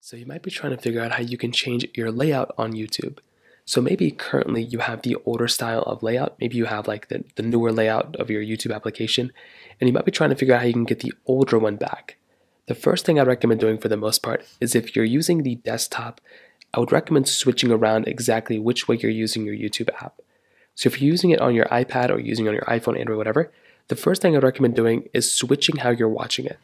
So you might be trying to figure out how you can change your layout on YouTube. So maybe currently you have the older style of layout. Maybe you have like the newer layout of your YouTube application, and you might be trying to figure out how you can get the older one back. The first thing I'd recommend doing for the most part is if you're using the desktop, I would recommend switching around exactly which way you're using your YouTube app. So if you're using it on your iPad or using it on your iPhone, Android, whatever, the first thing I'd recommend doing is switching how you're watching it.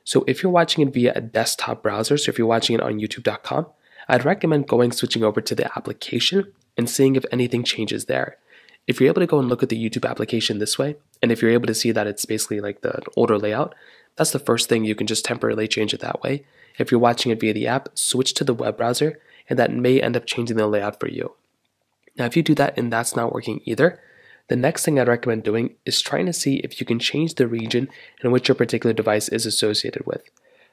So if you're watching it via a desktop browser, so if you're watching it on youtube.com, I'd recommend switching over to the application and seeing if anything changes there. If you're able to go and look at the YouTube application this way, and if you're able to see that it's basically like the older layout, that's the first thing. You can just temporarily change it that way. If you're watching it via the app, switch to the web browser, and that may end up changing the layout for you. Now, if you do that and that's not working either, the next thing I'd recommend doing is trying to see if you can change the region in which your particular device is associated with.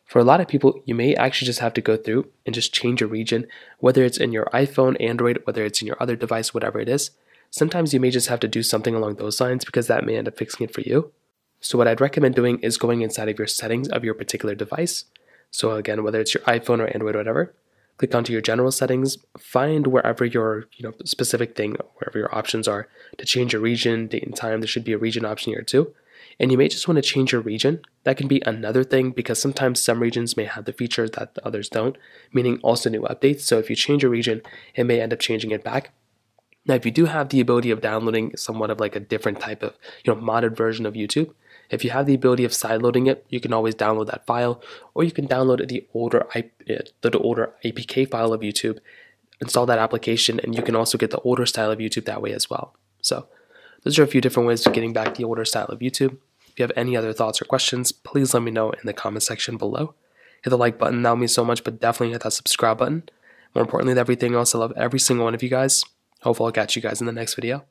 For a lot of people, you may actually just have to go through and just change a region, whether it's in your iPhone, Android, whether it's in your other device, whatever it is. Sometimes you may just have to do something along those lines because that may end up fixing it for you. So what I'd recommend doing is going inside of your settings of your particular device. So again, whether it's your iPhone or Android or whatever, click onto your general settings, find wherever your specific thing, wherever your options are to change your region, date and time. There should be a region option here too. And you may just want to change your region. That can be another thing because sometimes some regions may have the features that the others don't, meaning also new updates. So if you change your region, it may end up changing it back. Now, if you do have the ability of downloading somewhat of like a different type of modded version of YouTube, if you have the ability of sideloading it, you can always download that file, or you can download the older APK file of YouTube, install that application, and you can also get the older style of YouTube that way as well. So those are a few different ways of getting back the older style of YouTube. If you have any other thoughts or questions, please let me know in the comment section below. Hit the like button, that would mean so much, but definitely hit that subscribe button. More importantly than everything else, I love every single one of you guys. Hopefully I'll catch you guys in the next video.